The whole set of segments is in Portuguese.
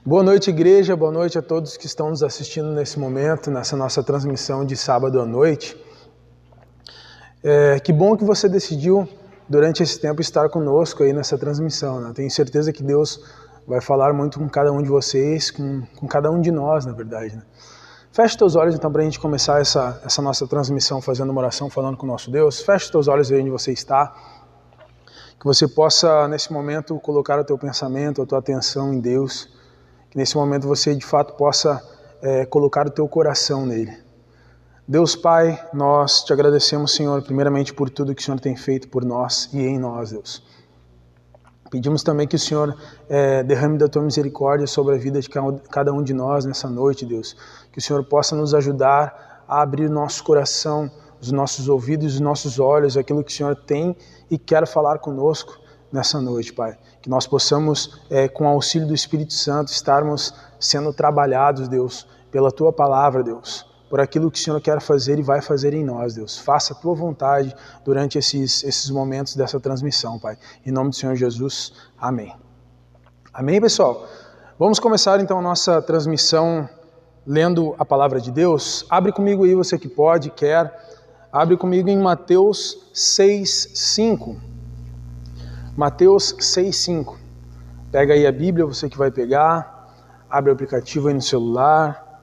Boa noite, igreja, boa noite a todos que estão nos assistindo nesse momento, nessa nossa transmissão de sábado à noite. Que bom que você decidiu, durante esse tempo, estar conosco aí nessa transmissão, né? Tenho certeza que Deus vai falar muito com cada um de vocês, com cada um de nós, na verdade, né? Feche teus olhos, então, para a gente começar essa nossa transmissão fazendo uma oração, falando com o nosso Deus. Feche teus olhos aí onde você está, que você possa, nesse momento, colocar o teu pensamento, a tua atenção em Deus, que nesse momento você, de fato, possa colocar o teu coração nele. Deus Pai, nós te agradecemos, Senhor, primeiramente por tudo que o Senhor tem feito por nós e em nós, Deus. Pedimos também que o Senhor derrame da tua misericórdia sobre a vida de cada um de nós nessa noite, Deus. Que o Senhor possa nos ajudar a abrir nosso coração, os nossos ouvidos, os nossos olhos, aquilo que o Senhor tem e quer falar conosco nessa noite, Pai. Que nós possamos, com o auxílio do Espírito Santo, estarmos sendo trabalhados, Deus, pela Tua Palavra, Deus, por aquilo que o Senhor quer fazer e vai fazer em nós, Deus. Faça a Tua vontade durante esses momentos dessa transmissão, Pai. Em nome do Senhor Jesus, amém. Amém, pessoal? Vamos começar, então, a nossa transmissão lendo a Palavra de Deus. Abre comigo aí, você que pode, quer. Abre comigo em Mateus 6:5. Mateus 6:5. Pega aí a Bíblia, você que vai pegar, abre o aplicativo aí no celular,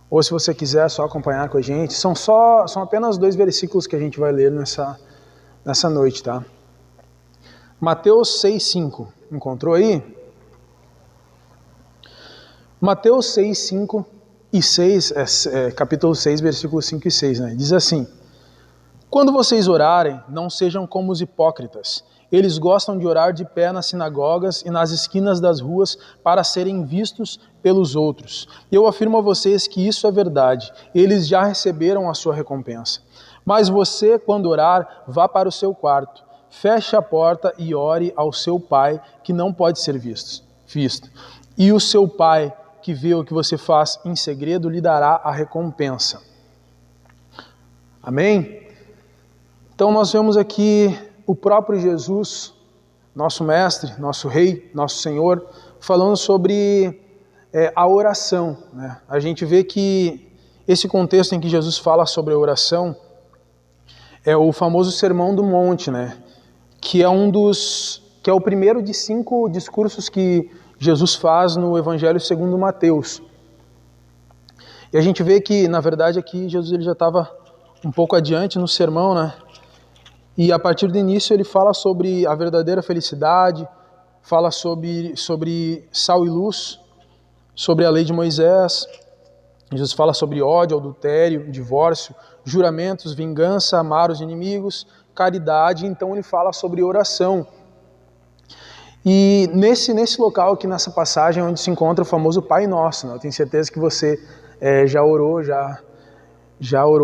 ou se você quiser só acompanhar com a gente. São apenas 2 versículos que a gente vai ler nessa noite, tá? Mateus 6:5. Encontrou aí? Mateus 6:5 e 6, capítulo 6, versículos 5 e 6, né? Diz assim: quando vocês orarem, não sejam como os hipócritas. Eles gostam de orar de pé nas sinagogas e nas esquinas das ruas para serem vistos pelos outros. Eu afirmo a vocês que isso é verdade. Eles já receberam a sua recompensa. Mas você, quando orar, vá para o seu quarto, feche a porta e ore ao seu Pai, que não pode ser visto. E o seu Pai, que vê o que você faz em segredo, lhe dará a recompensa. Amém? Então nós vemos aqui o próprio Jesus, nosso mestre, nosso rei, nosso Senhor, falando sobre a oração, né? A gente vê que esse contexto em que Jesus fala sobre a oração é o famoso Sermão do Monte, né? Que é o primeiro de 5 discursos que Jesus faz no Evangelho segundo Mateus. E a gente vê que, na verdade, aqui Jesus ele já estava um pouco adiante no sermão, né? E a partir do início ele fala sobre a verdadeira felicidade, fala sobre sal e luz, sobre a lei de Moisés. Jesus fala sobre ódio, adultério, divórcio, juramentos, vingança, amar os inimigos, caridade. Então ele fala sobre oração. E nesse local aqui, nessa passagem, onde se encontra o famoso Pai Nosso, né? Eu tenho certeza que você já orou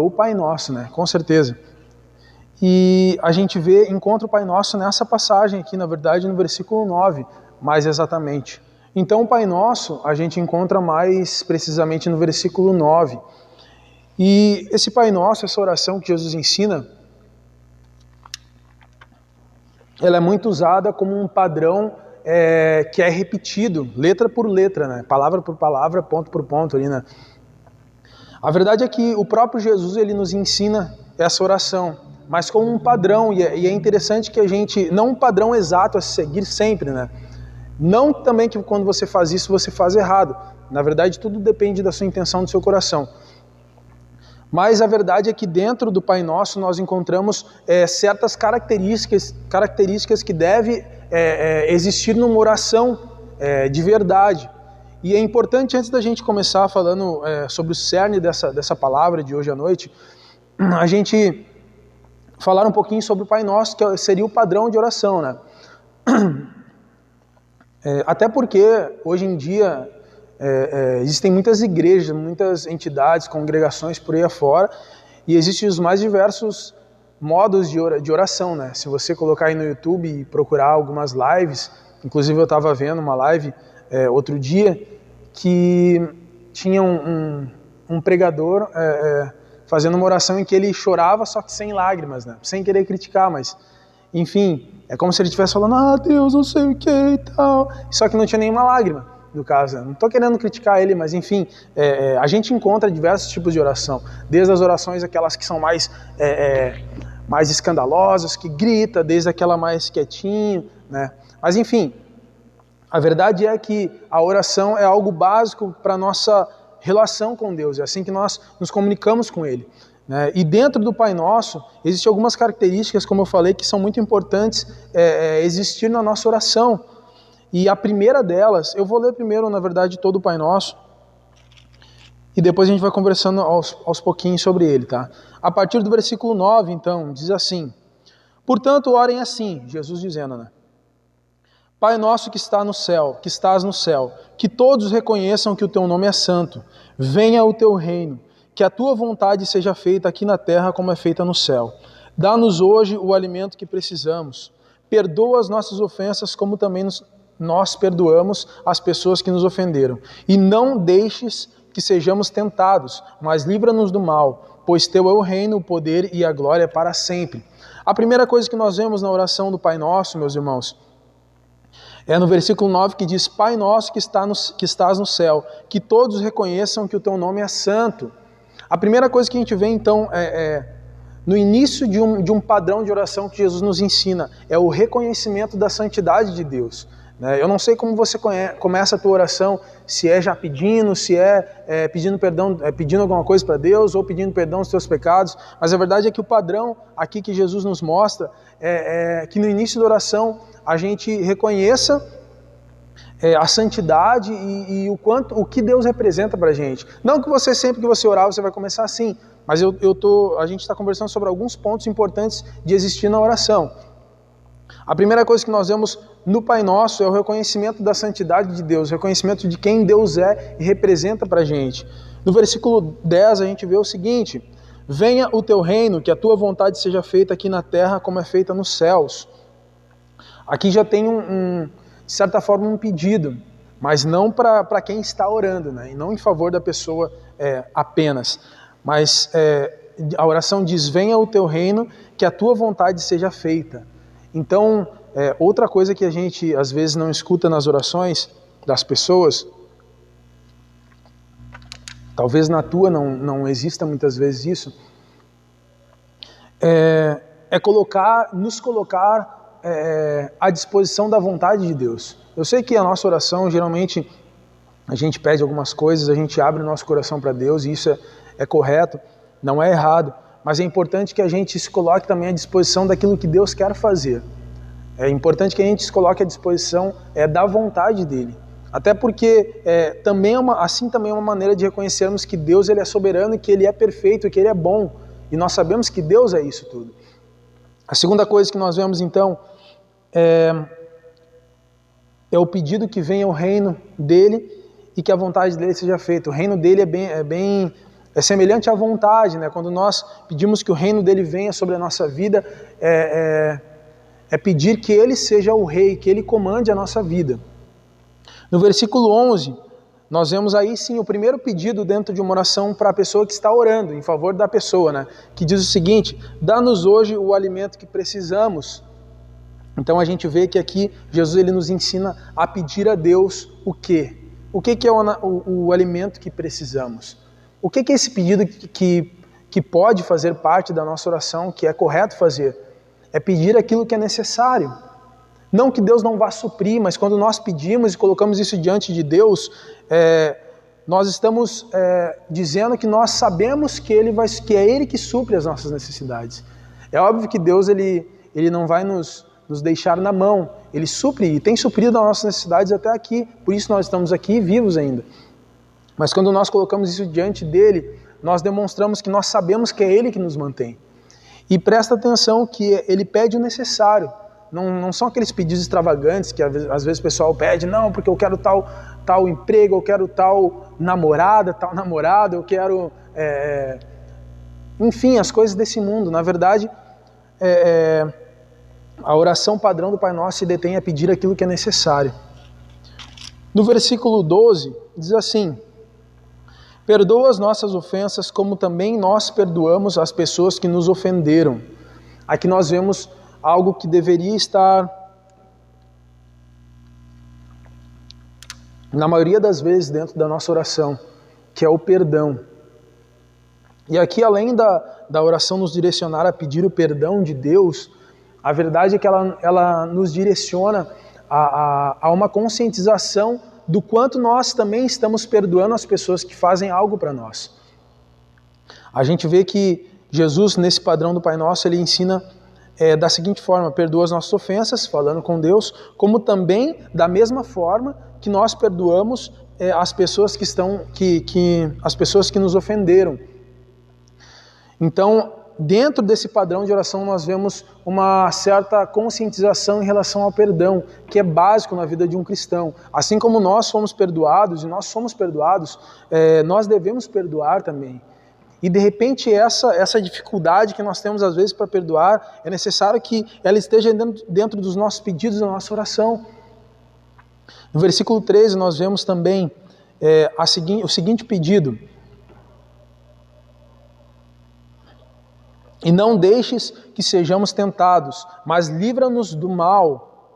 o Pai Nosso, né? Com certeza. E a gente encontra o Pai Nosso nessa passagem aqui, na verdade, no versículo 9, mais exatamente. Então o Pai Nosso a gente encontra mais precisamente no versículo 9. E esse Pai Nosso, essa oração que Jesus ensina, ela é muito usada como um padrão que é repetido, letra por letra, né? Palavra por palavra, ponto por ponto ali, né? A verdade é que o próprio Jesus ele nos ensina essa oração, mas como um padrão, e é interessante que a gente, não um padrão exato a seguir sempre, né? Não também que quando você faz isso, você faz errado. Na verdade, tudo depende da sua intenção, do seu coração. Mas a verdade é que dentro do Pai Nosso nós encontramos certas características que devem existir numa oração de verdade. E é importante, antes da gente começar falando sobre o cerne dessa palavra de hoje à noite, a gente falar um pouquinho sobre o Pai Nosso, que seria o padrão de oração, né? Até porque, hoje em dia, existem muitas igrejas, muitas entidades, congregações por aí afora, e existem os mais diversos modos de oração, né? Se você colocar aí no YouTube e procurar algumas lives, inclusive eu estava vendo uma live outro dia, que tinha um pregador fazendo uma oração em que ele chorava, só que sem lágrimas, né? Sem querer criticar, mas, enfim, é como se ele estivesse falando, Deus, não sei o que e tal, só que não tinha nenhuma lágrima. no caso, não estou querendo criticar ele, mas enfim, a gente encontra diversos tipos de oração, desde as orações aquelas que são mais escandalosas, que grita, desde aquela mais quietinho, né? Mas enfim, a verdade é que a oração é algo básico para a nossa relação com Deus, é assim que nós nos comunicamos com Ele, né? E dentro do Pai Nosso, existem algumas características, como eu falei, que são muito importantes existir na nossa oração. E a primeira delas, eu vou ler primeiro, na verdade, todo o Pai Nosso, e depois a gente vai conversando aos pouquinhos sobre ele, tá? A partir do versículo 9, então, diz assim: portanto, orem assim, Jesus dizendo, né? Pai nosso que estás no céu, que todos reconheçam que o teu nome é santo, venha o teu reino, que a tua vontade seja feita aqui na terra como é feita no céu. Dá-nos hoje o alimento que precisamos, perdoa as nossas ofensas como também nós perdoamos as pessoas que nos ofenderam, e não deixes que sejamos tentados, mas livra-nos do mal, pois teu é o reino, o poder e a glória para sempre. A primeira coisa que nós vemos na oração do Pai Nosso, meus irmãos, é no versículo 9 que diz: Pai nosso que estás no céu, que todos reconheçam que o teu nome é santo. A primeira coisa que a gente vê então no início de um padrão de oração que Jesus nos ensina, é o reconhecimento da santidade de Deus. Eu não sei como você começa a tua oração, se é já pedindo, se é pedindo perdão, pedindo alguma coisa para Deus, ou pedindo perdão dos teus pecados, mas a verdade é que o padrão aqui que Jesus nos mostra é que no início da oração a gente reconheça a santidade e o que Deus representa para a gente. Não que você, sempre que você orar, você vai começar assim, mas a gente está conversando sobre alguns pontos importantes de existir na oração. A primeira coisa que nós vemos no Pai Nosso é o reconhecimento da santidade de Deus, o reconhecimento de quem Deus é e representa para a gente. No versículo 10 a gente vê o seguinte: venha o teu reino, que a tua vontade seja feita aqui na terra como é feita nos céus. Aqui já tem de certa forma um pedido, mas não para quem está orando, né? E não em favor da pessoa apenas. Mas a oração diz: venha o teu reino, que a tua vontade seja feita. Então, outra coisa que a gente às vezes não escuta nas orações das pessoas, talvez na tua não exista muitas vezes isso, é nos colocar à disposição da vontade de Deus. Eu sei que a nossa oração, geralmente, a gente pede algumas coisas, a gente abre o nosso coração para Deus, e isso é correto, não é errado, mas é importante que a gente se coloque também à disposição daquilo que Deus quer fazer. É importante que a gente se coloque à disposição da vontade dEle. Até porque também é uma maneira de reconhecermos que Deus ele é soberano, que Ele é perfeito, que Ele é bom. E nós sabemos que Deus é isso tudo. A segunda coisa que nós vemos então é o pedido que venha o reino dEle e que a vontade dEle seja feita. O reino dEle é semelhante à vontade, né? Quando nós pedimos que o reino dEle venha sobre a nossa vida, é pedir que Ele seja o rei, que Ele comande a nossa vida. No versículo 11, nós vemos aí sim o primeiro pedido dentro de uma oração para a pessoa que está orando, em favor da pessoa, né? Que diz o seguinte: dá-nos hoje o alimento que precisamos. Então a gente vê que aqui Jesus ele nos ensina a pedir a Deus o quê? O que é o alimento que precisamos? O que é esse pedido que pode fazer parte da nossa oração, que é correto fazer? É pedir aquilo que é necessário. Não que Deus não vá suprir, mas quando nós pedimos e colocamos isso diante de Deus, nós estamos dizendo que nós sabemos que é Ele que supre as nossas necessidades. É óbvio que Deus ele não vai nos deixar na mão, Ele supre e tem suprido as nossas necessidades até aqui, por isso nós estamos aqui vivos ainda. Mas quando nós colocamos isso diante dEle, nós demonstramos que nós sabemos que é Ele que nos mantém. E presta atenção que Ele pede o necessário. Não são aqueles pedidos extravagantes que às vezes o pessoal pede, não, porque eu quero tal emprego, eu quero tal namorada, eu quero... enfim, as coisas desse mundo. Na verdade, a oração padrão do Pai Nosso se detém a pedir aquilo que é necessário. No versículo 12, diz assim: perdoa as nossas ofensas como também nós perdoamos as pessoas que nos ofenderam. Aqui nós vemos algo que deveria estar na maioria das vezes dentro da nossa oração, que é o perdão. E aqui, além da oração nos direcionar a pedir o perdão de Deus, a verdade é que ela nos direciona a uma conscientização do quanto nós também estamos perdoando as pessoas que fazem algo para nós. A gente vê que Jesus, nesse padrão do Pai Nosso, ele ensina da seguinte forma: perdoa as nossas ofensas, falando com Deus, como também da mesma forma que nós perdoamos as pessoas as pessoas que nos ofenderam. Então, dentro desse padrão de oração, nós vemos uma certa conscientização em relação ao perdão, que é básico na vida de um cristão. Assim como nós fomos perdoados, e nós somos perdoados, nós devemos perdoar também. E de repente essa dificuldade que nós temos às vezes para perdoar, é necessário que ela esteja dentro dos nossos pedidos, da nossa oração. No versículo 13 nós vemos também o seguinte pedido: e não deixes que sejamos tentados, mas livra-nos do mal.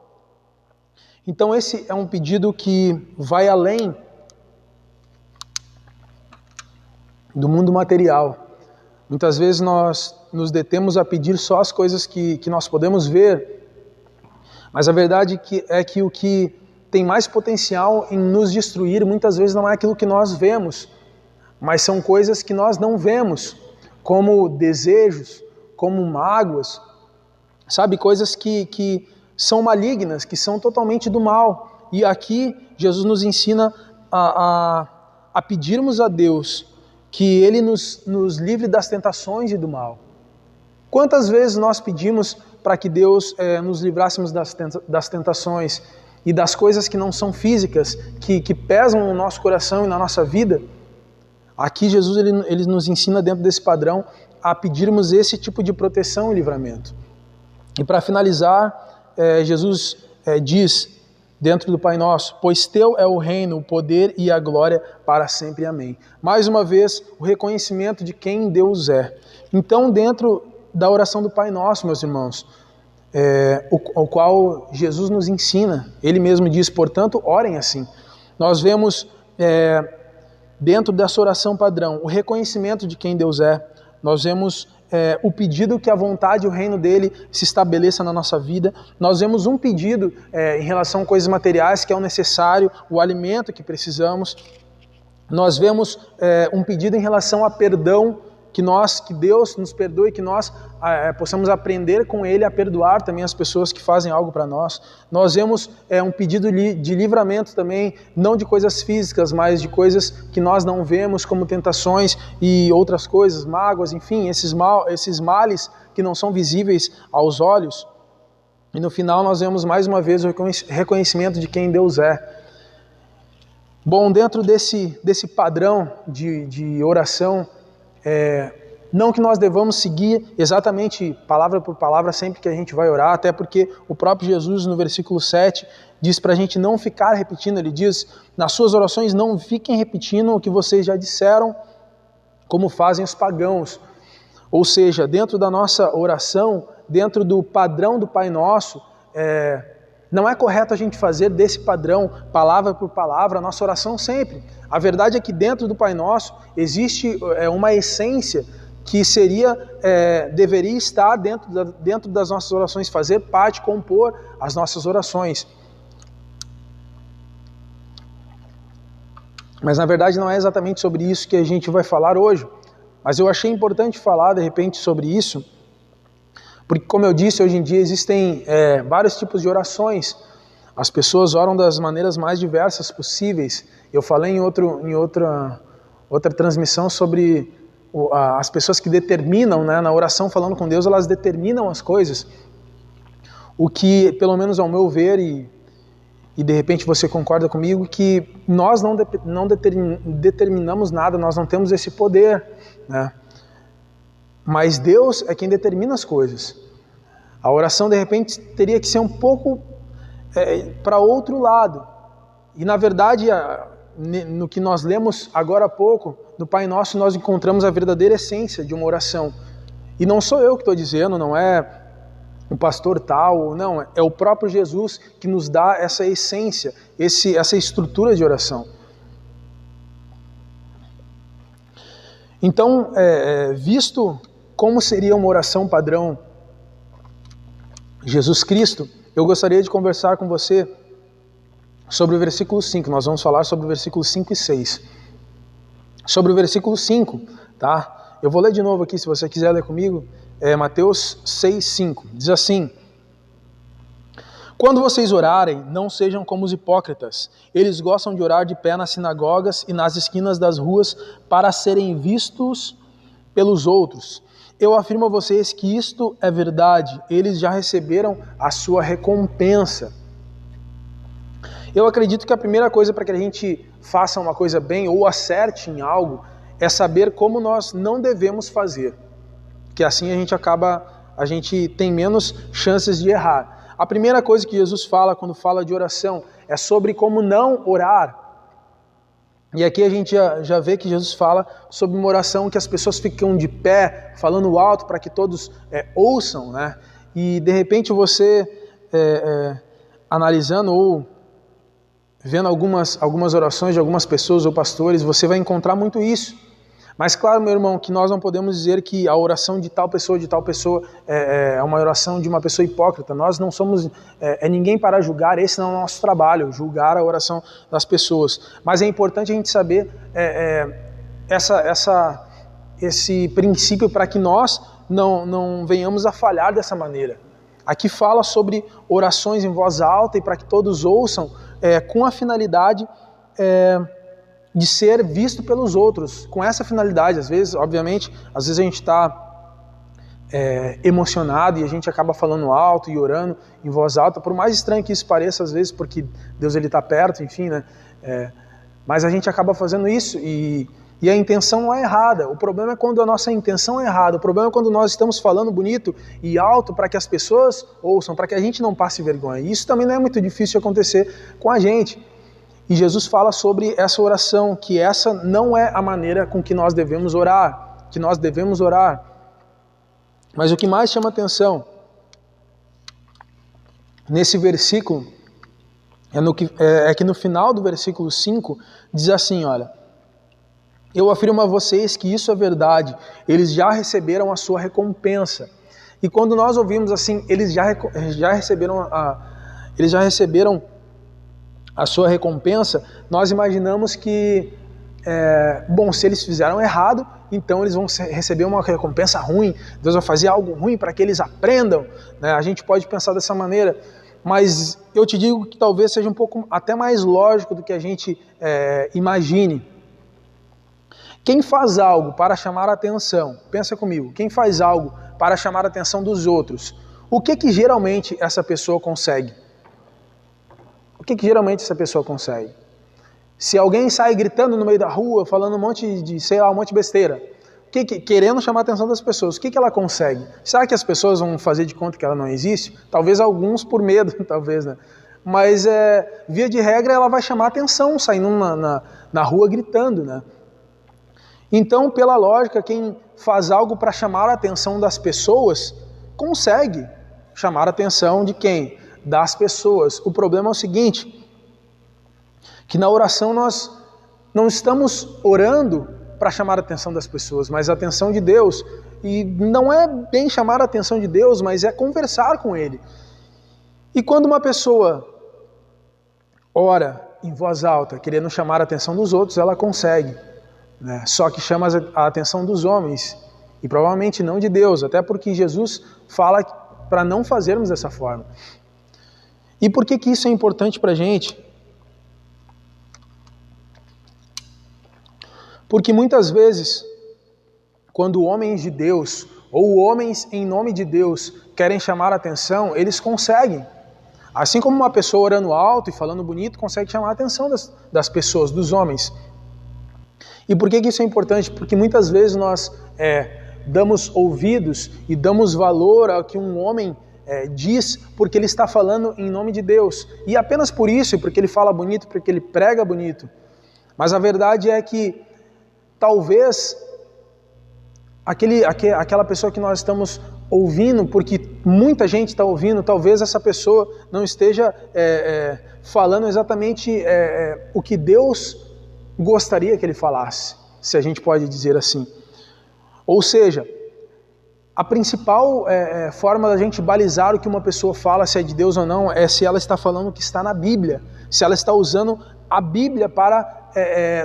Então esse é um pedido que vai além do mundo material. Muitas vezes nós nos detemos a pedir só as coisas que nós podemos ver, mas a verdade é que o que tem mais potencial em nos destruir muitas vezes não é aquilo que nós vemos, mas são coisas que nós não vemos, como desejos, como mágoas, sabe, coisas que são malignas, que são totalmente do mal. E aqui Jesus nos ensina a pedirmos a Deus que Ele nos livre das tentações e do mal. Quantas vezes nós pedimos para que Deus nos livrássemos das tentações e das coisas que não são físicas, que pesam no nosso coração e na nossa vida? Aqui Jesus ele nos ensina, dentro desse padrão, a pedirmos esse tipo de proteção e livramento. E para finalizar, Jesus diz, dentro do Pai Nosso: pois teu é o reino, o poder e a glória para sempre. Amém. Mais uma vez, o reconhecimento de quem Deus é. Então, dentro da oração do Pai Nosso, meus irmãos, o qual Jesus nos ensina, Ele mesmo diz: portanto, orem assim. Nós vemos dentro dessa oração padrão o reconhecimento de quem Deus é. Nós vemos o pedido que a vontade e o reino dele se estabeleça na nossa vida. Nós vemos um pedido em relação a coisas materiais, que é o necessário, o alimento que precisamos. Nós vemos um pedido em relação a perdão, que Deus nos perdoe, que nós possamos aprender com Ele a perdoar também as pessoas que fazem algo para nós. Nós vemos um pedido de livramento também, não de coisas físicas, mas de coisas que nós não vemos, como tentações e outras coisas, mágoas, enfim, esses males que não são visíveis aos olhos. E no final nós vemos mais uma vez o reconhecimento de quem Deus é. Bom, dentro desse padrão de oração, não que nós devamos seguir exatamente palavra por palavra sempre que a gente vai orar, até porque o próprio Jesus, no versículo 7, diz para a gente não ficar repetindo. Ele diz: nas suas orações não fiquem repetindo o que vocês já disseram, como fazem os pagãos. Ou seja, dentro da nossa oração, dentro do padrão do Pai Nosso, não é correto a gente fazer desse padrão, palavra por palavra, a nossa oração sempre. A verdade é que dentro do Pai Nosso existe uma essência que deveria estar dentro das nossas orações, fazer parte, compor as nossas orações. Mas na verdade não é exatamente sobre isso que a gente vai falar hoje. Mas eu achei importante falar de repente sobre isso, porque, como eu disse, hoje em dia existem vários tipos de orações. As pessoas oram das maneiras mais diversas possíveis. Eu falei em outra transmissão sobre as pessoas que determinam, né, na oração falando com Deus, elas determinam as coisas. O que, pelo menos ao meu ver, e de repente você concorda comigo, que nós não determinamos nada, nós não temos esse poder, né? Mas Deus é quem determina as coisas. A oração, de repente, teria que ser um pouco para outro lado. E, na verdade, no que nós lemos agora há pouco, no Pai Nosso, nós encontramos a verdadeira essência de uma oração. E não sou eu que estou dizendo, não é um pastor tal, não, é o próprio Jesus que nos dá essa essência, essa estrutura de oração. Então, visto como seria uma oração padrão Jesus Cristo, eu gostaria de conversar com você sobre o versículo 5. Nós vamos falar sobre o versículo 5 e 6. Sobre o versículo 5, tá? Eu vou ler de novo aqui, se você quiser ler comigo. Mateus 6, 5. Diz assim: quando vocês orarem, não sejam como os hipócritas. Eles gostam de orar de pé nas sinagogas e nas esquinas das ruas para serem vistos pelos outros. Eu afirmo a vocês que isto é verdade. Eles já receberam a sua recompensa. Eu acredito que a primeira coisa para que a gente faça uma coisa bem ou acerte em algo é saber como nós não devemos fazer. Que assim a gente tem menos chances de errar. A primeira coisa que Jesus fala quando fala de oração é sobre como não orar. E aqui a gente já vê que Jesus fala sobre uma oração que as pessoas ficam de pé, falando alto para que todos ouçam, né? E de repente você, analisando ou vendo algumas orações de algumas pessoas ou pastores, você vai encontrar muito isso. Mas claro, meu irmão, que nós não podemos dizer que a oração de tal pessoa é uma oração de uma pessoa hipócrita. Nós não somos ninguém para julgar, esse não é o nosso trabalho, julgar a oração das pessoas. Mas é importante a gente saber esse princípio para que nós não venhamos a falhar dessa maneira. Aqui fala sobre orações em voz alta e para que todos ouçam, com a finalidade de ser visto pelos outros, com essa finalidade. Às vezes, obviamente, a gente está emocionado e a gente acaba falando alto e orando em voz alta, por mais estranho que isso pareça às vezes, porque Deus está perto, enfim, né? Mas a gente acaba fazendo isso e a intenção não é errada. O problema é quando a nossa intenção é errada. O problema é quando nós estamos falando bonito e alto para que as pessoas ouçam, para que a gente não passe vergonha. E isso também não é muito difícil de acontecer com a gente. E Jesus fala sobre essa oração, que essa não é a maneira com que nós devemos orar, Mas o que mais chama atenção nesse versículo é que no final do versículo 5 diz assim, olha: eu afirmo a vocês que isso é verdade, eles já receberam a sua recompensa. E quando nós ouvimos assim, eles já receberam a sua recompensa, nós imaginamos que, se eles fizeram errado, então eles vão receber uma recompensa ruim, Deus vai fazer algo ruim para que eles aprendam, né? A gente pode pensar dessa maneira, mas eu te digo que talvez seja um pouco até mais lógico do que a gente imagine. Quem faz algo para chamar a atenção, pensa comigo, quem faz algo para chamar a atenção dos outros, o que geralmente essa pessoa consegue? O que geralmente essa pessoa consegue? Se alguém sai gritando no meio da rua, falando um monte de besteira, querendo chamar a atenção das pessoas, o que ela consegue? Será que as pessoas vão fazer de conta que ela não existe? Talvez alguns por medo, talvez, né? Mas, via de regra, ela vai chamar a atenção, saindo na rua gritando, né? Então, pela lógica, quem faz algo para chamar a atenção das pessoas, consegue chamar a atenção de quem? Das pessoas. O problema é o seguinte, que na oração nós não estamos orando para chamar a atenção das pessoas, mas a atenção de Deus. E não é bem chamar a atenção de Deus, mas é conversar com Ele. E quando uma pessoa ora em voz alta, querendo chamar a atenção dos outros, ela consegue, né? Só que chama a atenção dos homens, e provavelmente não de Deus, até porque Jesus fala para não fazermos dessa forma. E por que isso é importante para a gente? Porque muitas vezes, quando homens de Deus, ou homens em nome de Deus, querem chamar a atenção, eles conseguem. Assim como uma pessoa orando alto e falando bonito, consegue chamar a atenção das pessoas, dos homens. E por que isso é importante? Porque muitas vezes nós damos ouvidos e damos valor ao que um homem diz, porque ele está falando em nome de Deus. E apenas por isso, porque ele fala bonito, porque ele prega bonito. Mas a verdade é que talvez aquela pessoa que nós estamos ouvindo, porque muita gente está ouvindo, talvez essa pessoa não esteja falando exatamente o que Deus gostaria que ele falasse, se a gente pode dizer assim. Ou seja, a principal forma da gente balizar o que uma pessoa fala, se é de Deus ou não, é se ela está falando o que está na Bíblia, se ela está usando a Bíblia para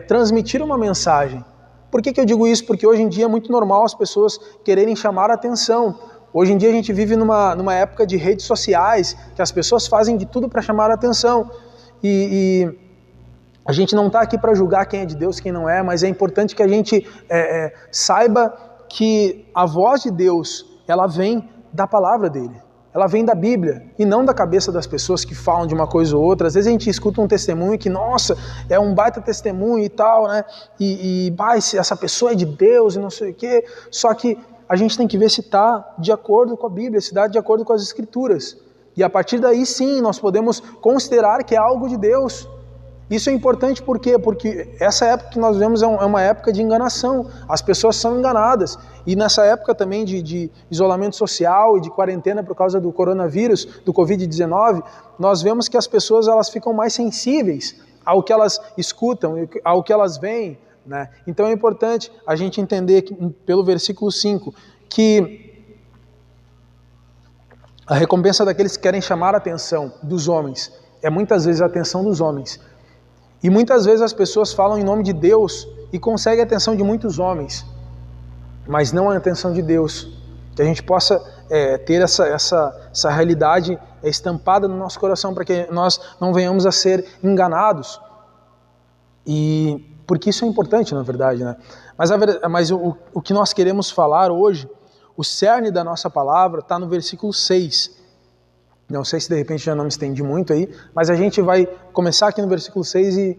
transmitir uma mensagem. Por que eu digo isso? Porque hoje em dia é muito normal as pessoas quererem chamar a atenção. Hoje em dia a gente vive numa época de redes sociais, que as pessoas fazem de tudo para chamar a atenção. E a gente não está aqui para julgar quem é de Deus, quem não é, mas é importante que a gente saiba que a voz de Deus, ela vem da palavra dele, ela vem da Bíblia e não da cabeça das pessoas que falam de uma coisa ou outra. Às vezes a gente escuta um testemunho que, nossa, é um baita testemunho e tal, né? Essa pessoa é de Deus e não sei o quê, só que a gente tem que ver se está de acordo com a Bíblia, se está de acordo com as Escrituras. E a partir daí sim, nós podemos considerar que é algo de Deus. Isso é importante por quê? Porque essa época que nós vivemos é uma época de enganação. As pessoas são enganadas. E nessa época também de isolamento social e de quarentena por causa do coronavírus, do Covid-19, nós vemos que as pessoas elas ficam mais sensíveis ao que elas escutam, ao que elas veem, né? Então é importante a gente entender que, pelo versículo 5, que a recompensa daqueles que querem chamar a atenção dos homens é muitas vezes a atenção dos homens. E muitas vezes as pessoas falam em nome de Deus e conseguem a atenção de muitos homens, mas não a atenção de Deus. Que a gente possa ter essa realidade estampada no nosso coração, para que nós não venhamos a ser enganados. E porque isso é importante, na verdade, né? Mas o que nós queremos falar hoje, o cerne da nossa palavra, está no versículo 6. Não sei se de repente já não me estendi muito aí, mas a gente vai começar aqui no versículo 6 e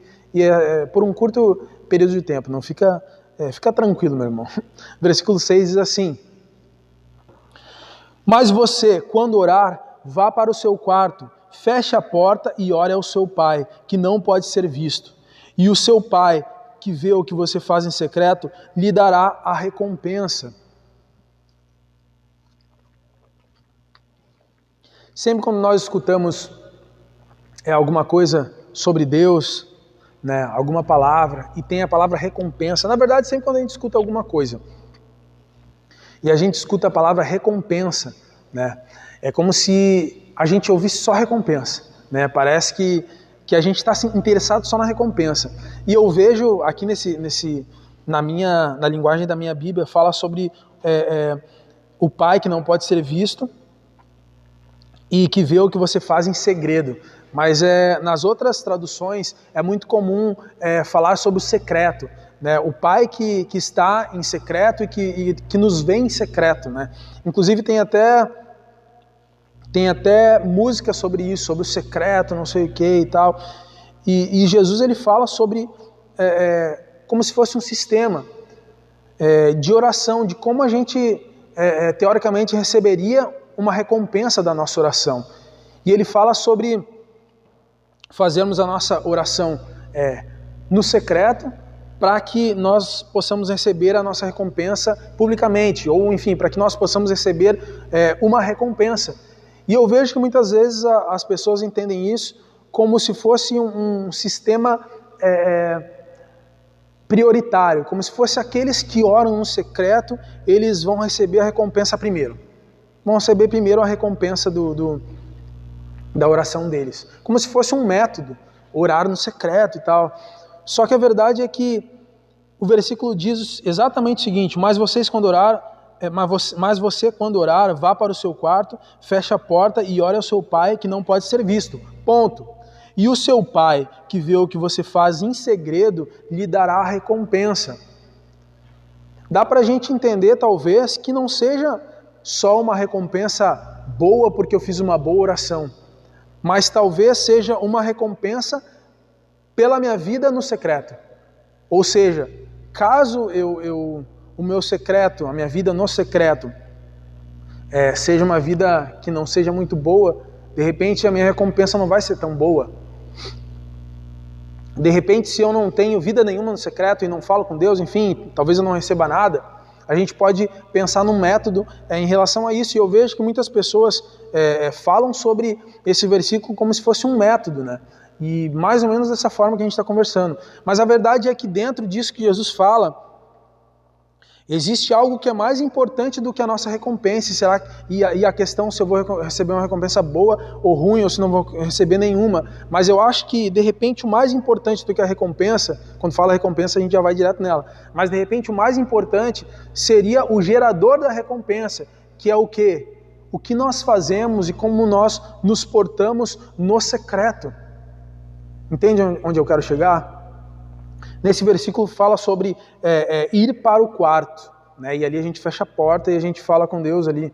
por um curto período de tempo. Não fica tranquilo, meu irmão. Versículo 6 diz assim: mas você, quando orar, vá para o seu quarto, feche a porta e ore ao seu pai, que não pode ser visto. E o seu pai, que vê o que você faz em secreto, lhe dará a recompensa. Sempre quando nós escutamos alguma coisa sobre Deus, né, alguma palavra, e tem a palavra recompensa, na verdade sempre quando a gente escuta alguma coisa, e a gente escuta a palavra recompensa, né, é como se a gente ouvisse só recompensa, né, parece que a gente está interessado só na recompensa. E eu vejo aqui na linguagem da minha Bíblia, fala sobre o pai que não pode ser visto, e que vê o que você faz em segredo. Mas nas outras traduções é muito comum falar sobre o secreto, né? O pai que está em secreto e que nos vê em secreto, né? Inclusive tem até música sobre isso, sobre o secreto, não sei o que e tal. E Jesus ele fala sobre como se fosse um sistema de oração, de como a gente teoricamente receberia uma recompensa da nossa oração. E ele fala sobre fazermos a nossa oração no secreto, para que nós possamos receber a nossa recompensa publicamente, ou enfim, para que nós possamos receber uma recompensa. E eu vejo que muitas vezes as pessoas entendem isso como se fosse um sistema prioritário, como se fosse aqueles que oram no secreto, eles vão receber a recompensa primeiro. Vão receber primeiro a recompensa da oração deles. Como se fosse um método, orar no secreto e tal. Só que a verdade é que o versículo diz exatamente o seguinte: mas você quando orar, vá para o seu quarto, feche a porta e ore ao seu pai que não pode ser visto. Ponto. E o seu pai, que vê o que você faz em segredo, lhe dará a recompensa. Dá para a gente entender, talvez, que não seja só uma recompensa boa porque eu fiz uma boa oração, mas talvez seja uma recompensa pela minha vida no secreto. Ou seja, caso o meu secreto, a minha vida no secreto, seja uma vida que não seja muito boa, de repente a minha recompensa não vai ser tão boa. De repente, se eu não tenho vida nenhuma no secreto e não falo com Deus, enfim, talvez eu não receba nada. A gente pode pensar num método em relação a isso, e eu vejo que muitas pessoas falam sobre esse versículo como se fosse um método, né? E mais ou menos dessa forma que a gente está conversando. Mas a verdade é que dentro disso que Jesus fala, existe algo que é mais importante do que a nossa recompensa. E a questão se eu vou receber uma recompensa boa ou ruim, ou se não vou receber nenhuma. Mas eu acho que, de repente, o mais importante do que a recompensa, quando fala recompensa a gente já vai direto nela, mas de repente o mais importante seria o gerador da recompensa, que é o quê? O que nós fazemos e como nós nos portamos no secreto. Entende onde eu quero chegar? Nesse versículo fala sobre ir para o quarto, né? E ali a gente fecha a porta e a gente fala com Deus ali.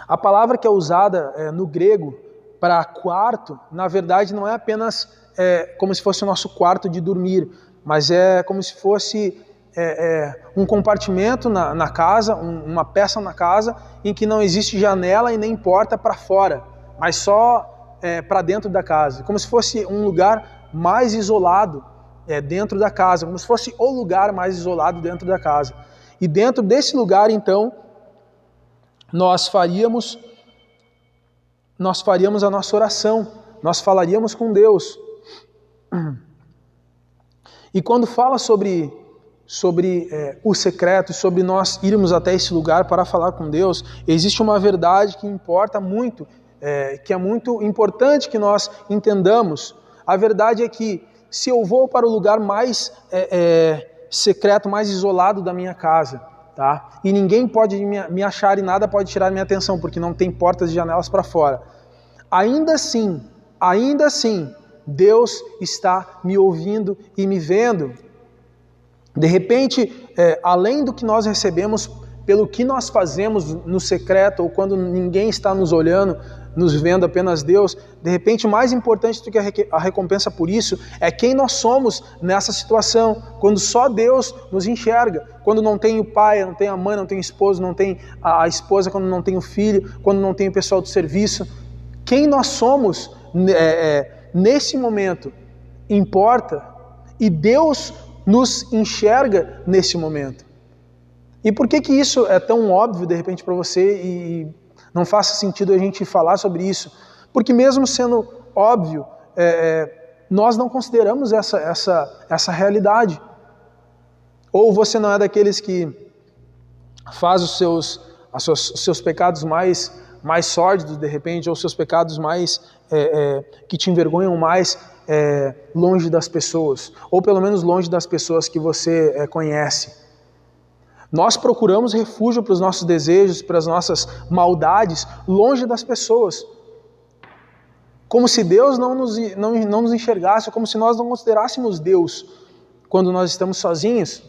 A palavra que é usada no grego para quarto, na verdade não é apenas como se fosse o nosso quarto de dormir, mas é como se fosse um compartimento na casa, uma peça na casa, em que não existe janela e nem porta para fora, mas só para dentro da casa, como se fosse um lugar mais isolado dentro da casa, como se fosse o lugar mais isolado dentro da casa. E dentro desse lugar, então, nós faríamos a nossa oração, nós falaríamos com Deus. E quando fala sobre o secreto, sobre nós irmos até esse lugar para falar com Deus, existe uma verdade que importa muito, que é muito importante que nós entendamos. A verdade é que se eu vou para o lugar mais secreto, mais isolado da minha casa, tá? E ninguém pode me achar e nada pode tirar minha atenção, porque não tem portas e janelas para fora, ainda assim, Deus está me ouvindo e me vendo. De repente, além do que nós recebemos pelo que nós fazemos no secreto, ou quando ninguém está nos olhando, nos vendo, apenas Deus, de repente mais importante do que a recompensa por isso é quem nós somos nessa situação, quando só Deus nos enxerga, quando não tem o pai, não tem a mãe, não tem o esposo, não tem a esposa, quando não tem o filho, quando não tem o pessoal do serviço. Quem nós somos nesse momento importa, e Deus nos enxerga nesse momento. E por que isso é tão óbvio de repente para você e não faça sentido a gente falar sobre isso? Porque mesmo sendo óbvio, nós não consideramos essa realidade. Ou você não é daqueles que faz os seus pecados mais sórdidos de repente, ou seus pecados mais que te envergonham mais longe das pessoas, ou pelo menos longe das pessoas que você conhece. Nós procuramos refúgio para os nossos desejos, para as nossas maldades, longe das pessoas. Como se Deus não nos enxergasse, como se nós não considerássemos Deus quando nós estamos sozinhos,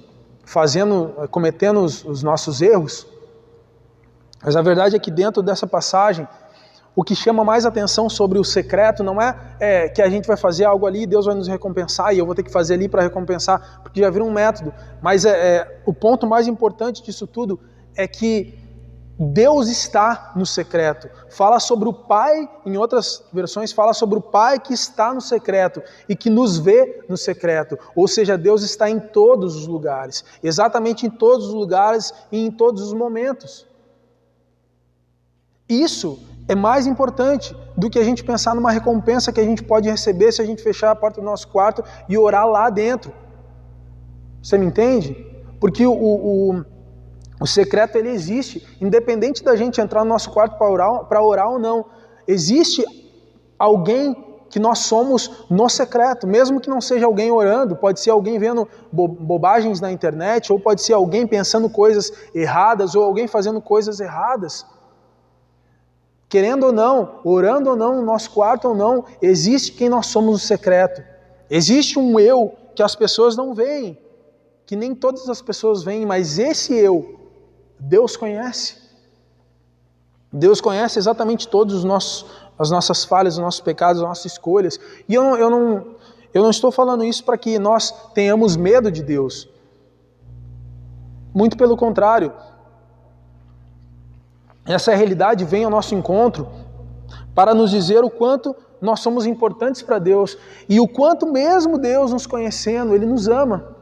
cometendo os nossos erros. Mas a verdade é que dentro dessa passagem, o que chama mais atenção sobre o secreto não é que a gente vai fazer algo ali e Deus vai nos recompensar e eu vou ter que fazer ali para recompensar, porque já vira um método. Mas o ponto mais importante disso tudo é que Deus está no secreto. Fala sobre o Pai, em outras versões fala sobre o Pai que está no secreto e que nos vê no secreto. Ou seja, Deus está em todos os lugares, exatamente em todos os lugares e em todos os momentos. Isso é mais importante do que a gente pensar numa recompensa que a gente pode receber se a gente fechar a porta do nosso quarto e orar lá dentro. Você me entende? Porque o secreto ele existe, independente da gente entrar no nosso quarto para orar ou não. Existe alguém que nós somos no secreto, mesmo que não seja alguém orando, pode ser alguém vendo bobagens na internet, ou pode ser alguém pensando coisas erradas, ou alguém fazendo coisas erradas. Querendo ou não, orando ou não, no nosso quarto ou não, existe quem nós somos no secreto. Existe um eu que as pessoas não veem, que nem todas as pessoas veem, mas esse eu, Deus conhece. Deus conhece exatamente todos as nossas falhas, os nossos pecados, as nossas escolhas. E eu não estou falando isso para que nós tenhamos medo de Deus. Muito pelo contrário. Essa realidade vem ao nosso encontro para nos dizer o quanto nós somos importantes para Deus e o quanto mesmo Deus nos conhecendo, Ele nos ama.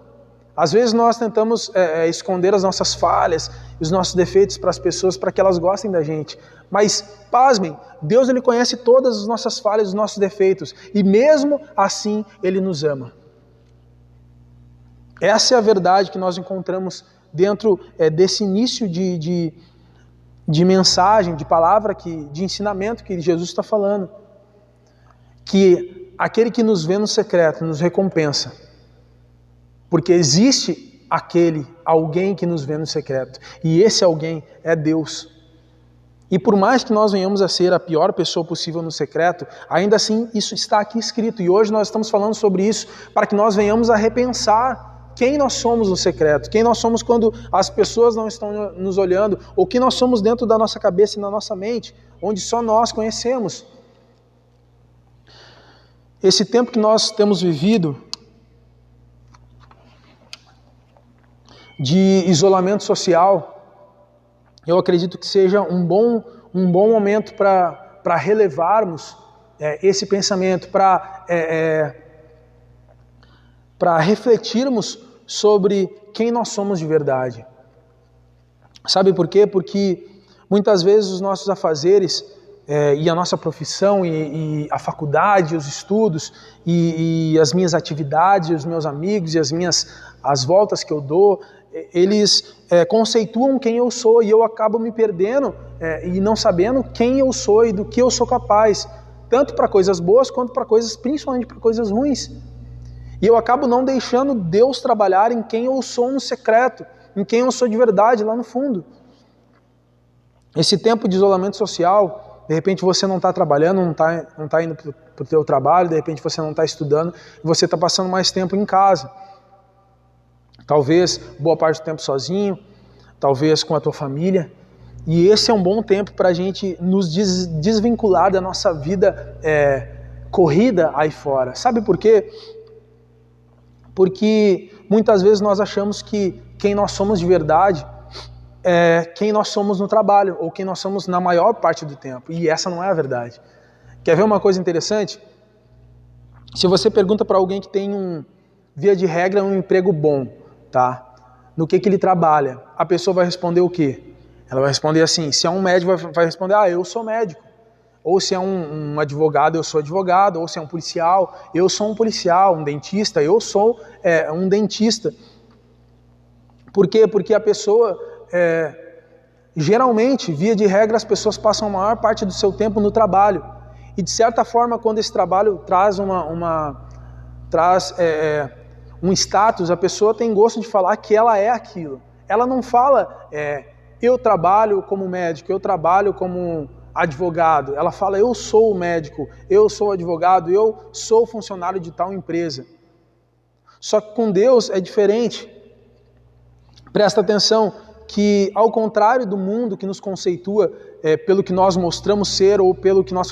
Às vezes nós tentamos esconder as nossas falhas, os nossos defeitos para as pessoas, para que elas gostem da gente. Mas, pasmem, Deus ele conhece todas as nossas falhas, os nossos defeitos, e mesmo assim Ele nos ama. Essa é a verdade que nós encontramos dentro desse início de mensagem, de palavra, de ensinamento que Jesus está falando. Que aquele que nos vê no secreto nos recompensa. Porque existe alguém que nos vê no secreto. E esse alguém é Deus. E por mais que nós venhamos a ser a pior pessoa possível no secreto, ainda assim isso está aqui escrito. E hoje nós estamos falando sobre isso para que nós venhamos a repensar quem nós somos no secreto. Quem nós somos quando as pessoas não estão nos olhando. Ou quem nós somos dentro da nossa cabeça e na nossa mente, onde só nós conhecemos. Esse tempo que nós temos vivido de isolamento social, eu acredito que seja um bom momento para relevarmos esse pensamento, para refletirmos sobre quem nós somos de verdade. Sabe por quê? Porque muitas vezes os nossos afazeres e a nossa profissão e a faculdade, os estudos e as minhas atividades, os meus amigos e as voltas que eu dou, eles conceituam quem eu sou e eu acabo me perdendo e não sabendo quem eu sou e do que eu sou capaz, tanto para coisas boas quanto para coisas, principalmente para coisas ruins. E eu acabo não deixando Deus trabalhar em quem eu sou no secreto, em quem eu sou de verdade lá no fundo. Esse tempo de isolamento social, de repente você não está trabalhando, não está indo para o teu trabalho, de repente você não está estudando, e você está passando mais tempo em casa. Talvez boa parte do tempo sozinho, talvez com a tua família. E esse é um bom tempo para a gente nos desvincular da nossa vida corrida aí fora. Sabe por quê? Porque muitas vezes nós achamos que quem nós somos de verdade é quem nós somos no trabalho, ou quem nós somos na maior parte do tempo. E essa não é a verdade. Quer ver uma coisa interessante? Se você pergunta para alguém que tem via de regra, um emprego bom, tá? No que ele trabalha, a pessoa vai responder o quê? Ela vai responder assim, se é um médico, vai responder, eu sou médico. Ou se é um advogado, eu sou advogado. Ou se é um policial, eu sou um policial. Um dentista, eu sou um dentista. Por quê? Porque a pessoa, geralmente, via de regra, as pessoas passam a maior parte do seu tempo no trabalho. E de certa forma, quando esse trabalho traz um status, a pessoa tem gosto de falar que ela é aquilo. Ela não fala, eu trabalho como médico, eu trabalho como advogado. Ela fala, eu sou médico, eu sou advogado, eu sou funcionário de tal empresa. Só que com Deus é diferente. Presta atenção que, ao contrário do mundo que nos conceitua pelo que nós mostramos ser ou pelo que nós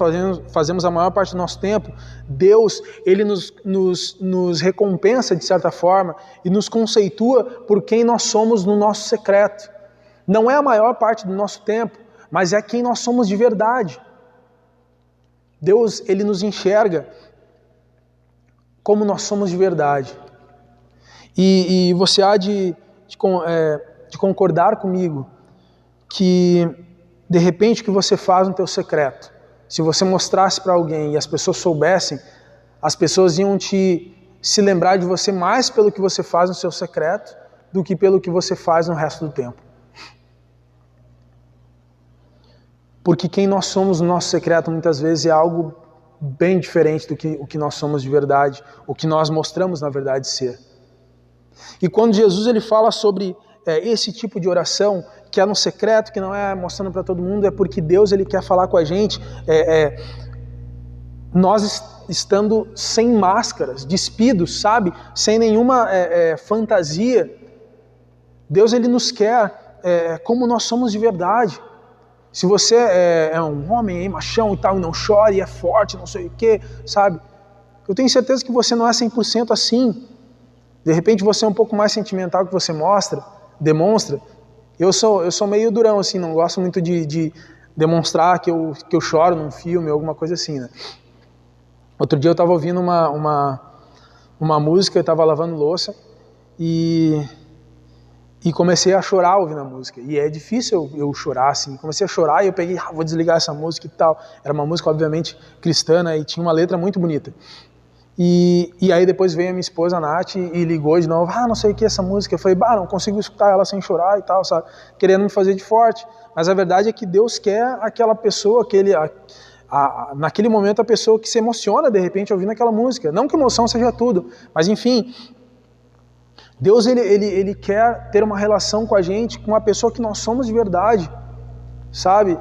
fazemos a maior parte do nosso tempo, Deus, Ele nos recompensa de certa forma e nos conceitua por quem nós somos no nosso secreto. Não é a maior parte do nosso tempo, mas é quem nós somos de verdade. Deus, Ele nos enxerga como nós somos de verdade. E você há de concordar comigo que, de repente, o que você faz no teu secreto, se você mostrasse para alguém e as pessoas soubessem, as pessoas iam se lembrar de você mais pelo que você faz no seu secreto do que pelo que você faz no resto do tempo. Porque quem nós somos no nosso secreto muitas vezes é algo bem diferente do que o que nós somos de verdade, o que nós mostramos na verdade ser. E quando Jesus ele fala sobre esse tipo de oração, que é no secreto, que não é mostrando para todo mundo, é porque Deus ele quer falar com a gente, nós estando sem máscaras, despidos, sabe? Sem nenhuma fantasia. Deus ele nos quer como nós somos de verdade. Se você é um homem, machão e tal, e não chora, e é forte, não sei o quê, sabe? Eu tenho certeza que você não é 100% assim. De repente você é um pouco mais sentimental que você demonstra. Eu sou meio durão, assim, não gosto muito de demonstrar que eu choro num filme ou alguma coisa assim, né? Outro dia eu estava ouvindo uma música, eu estava lavando louça, e comecei a chorar ouvindo a música. E é difícil eu chorar assim. Comecei a chorar e eu peguei, vou desligar essa música e tal. Era uma música, obviamente, cristã, né? E tinha uma letra muito bonita. E aí depois veio a minha esposa, a Nath, e ligou de novo, não sei o que essa música. Eu falei, não consigo escutar ela sem chorar e tal, sabe? Querendo me fazer de forte. Mas a verdade é que Deus quer aquela pessoa, naquele momento a pessoa que se emociona de repente ouvindo aquela música. Não que emoção seja tudo, mas enfim, Deus ele quer ter uma relação com a gente, com a pessoa que nós somos de verdade, sabe?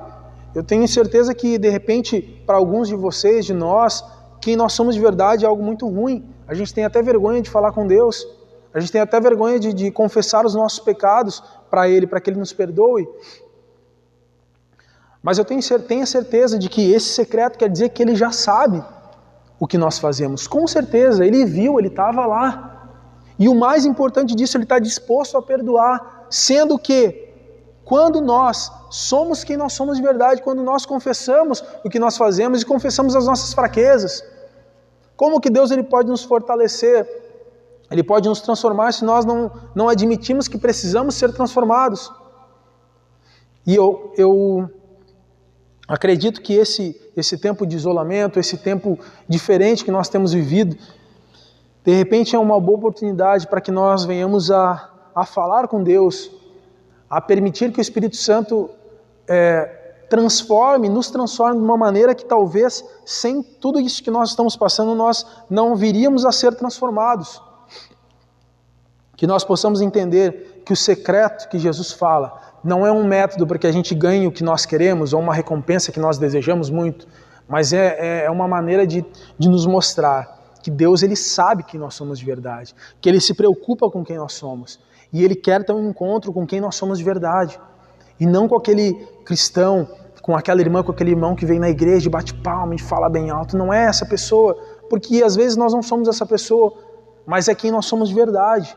Eu tenho certeza que de repente para alguns de vocês, de nós, quem nós somos de verdade é algo muito ruim. A gente tem até vergonha de falar com Deus, a gente tem até vergonha de confessar os nossos pecados para Ele, para que Ele nos perdoe. Mas eu tenho certeza de que esse secreto quer dizer que Ele já sabe o que nós fazemos. Com certeza, Ele viu, Ele estava lá. E o mais importante disso, Ele está disposto a perdoar, sendo que quando nós somos quem nós somos de verdade, quando nós confessamos o que nós fazemos e confessamos as nossas fraquezas, como que Deus ele pode nos fortalecer, Ele pode nos transformar se nós não admitimos que precisamos ser transformados? E eu acredito que esse tempo de isolamento, esse tempo diferente que nós temos vivido, de repente é uma boa oportunidade para que nós venhamos a falar com Deus, a permitir que o Espírito Santo nos transforme de uma maneira que talvez sem tudo isso que nós estamos passando nós não viríamos a ser transformados. Que nós possamos entender que o secreto que Jesus fala não é um método para que a gente ganhe o que nós queremos ou uma recompensa que nós desejamos muito, mas é uma maneira de nos mostrar que Deus ele sabe quem nós somos de verdade, que Ele se preocupa com quem nós somos e Ele quer ter um encontro com quem nós somos de verdade e não com aquele cristão, com aquela irmã, com aquele irmão que vem na igreja e bate palma e fala bem alto. Não é essa pessoa, porque às vezes nós não somos essa pessoa, mas é quem nós somos de verdade.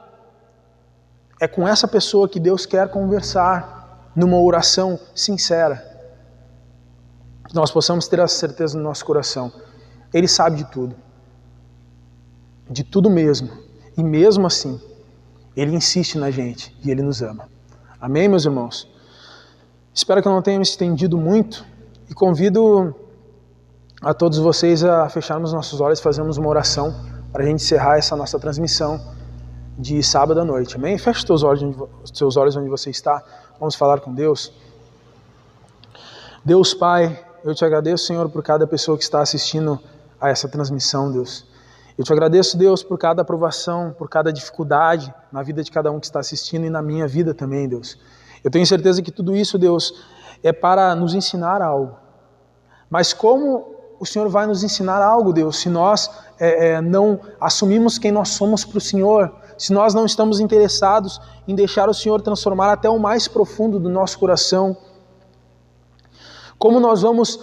É com essa pessoa que Deus quer conversar numa oração sincera. Que nós possamos ter essa certeza no nosso coração. Ele sabe de tudo mesmo. E mesmo assim, Ele insiste na gente e Ele nos ama. Amém, meus irmãos? Espero que eu não tenha me estendido muito e convido a todos vocês a fecharmos nossos olhos e fazermos uma oração para a gente encerrar essa nossa transmissão de sábado à noite. Amém? Feche os seus olhos onde você está. Vamos falar com Deus. Deus Pai, eu te agradeço, Senhor, por cada pessoa que está assistindo a essa transmissão, Deus. Eu te agradeço, Deus, por cada aprovação, por cada dificuldade na vida de cada um que está assistindo e na minha vida também, Deus. Eu tenho certeza que tudo isso, Deus, é para nos ensinar algo. Mas como o Senhor vai nos ensinar algo, Deus, se nós não assumimos quem nós somos para o Senhor, se nós não estamos interessados em deixar o Senhor transformar até o mais profundo do nosso coração? Como nós vamos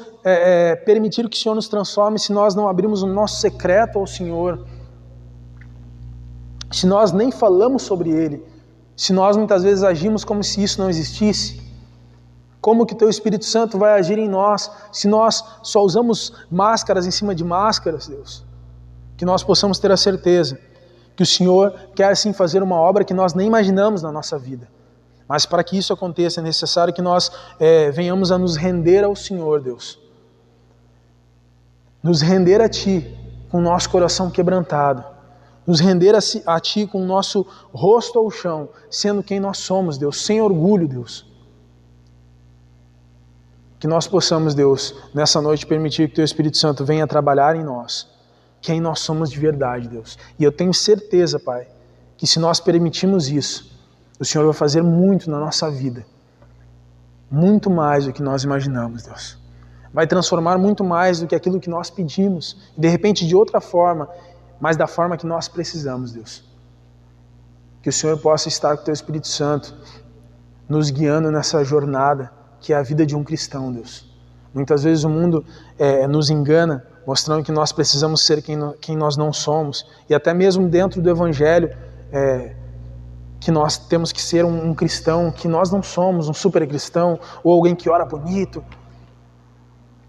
permitir que o Senhor nos transforme se nós não abrimos o nosso secreto ao Senhor? Se nós nem falamos sobre Ele, se nós muitas vezes agimos como se isso não existisse? Como que o Teu Espírito Santo vai agir em nós se nós só usamos máscaras em cima de máscaras, Deus? Que nós possamos ter a certeza que o Senhor quer sim fazer uma obra que nós nem imaginamos na nossa vida. Mas para que isso aconteça é necessário que nós venhamos a nos render ao Senhor, Deus. Nos render a Ti com o nosso coração quebrantado. Nos render a Ti com o nosso rosto ao chão, sendo quem nós somos, Deus, sem orgulho, Deus. Que nós possamos, Deus, nessa noite permitir que o Teu Espírito Santo venha trabalhar em nós, quem nós somos de verdade, Deus. E eu tenho certeza, Pai, que se nós permitirmos isso, o Senhor vai fazer muito na nossa vida. Muito mais do que nós imaginamos, Deus. Vai transformar muito mais do que aquilo que nós pedimos. E de repente de outra forma, mas da forma que nós precisamos, Deus. Que o Senhor possa estar com o Teu Espírito Santo, nos guiando nessa jornada, que é a vida de um cristão, Deus. Muitas vezes o mundo nos engana, mostrando que nós precisamos ser quem nós não somos. E até mesmo dentro do Evangelho, que nós temos que ser um cristão que nós não somos, um super cristão, ou alguém que ora bonito.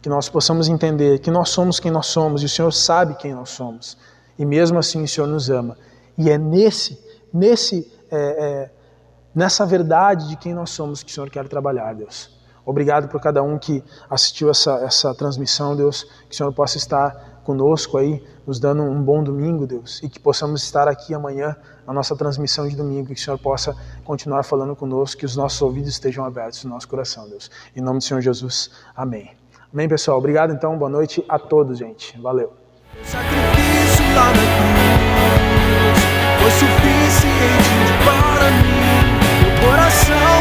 Que nós possamos entender que nós somos quem nós somos e o Senhor sabe quem nós somos. E mesmo assim o Senhor nos ama. E é nessa verdade de quem nós somos que o Senhor quer trabalhar, Deus. Obrigado por cada um que assistiu essa transmissão, Deus, que o Senhor possa estar conosco aí, nos dando um bom domingo, Deus, e que possamos estar aqui amanhã na nossa transmissão de domingo, e que o Senhor possa continuar falando conosco, que os nossos ouvidos estejam abertos no nosso coração, Deus. Em nome do Senhor Jesus, amém. Amém, pessoal. Obrigado, então. Boa noite a todos, gente. Valeu. Sacrifício lá na cruz foi suficiente para mim. Meu coração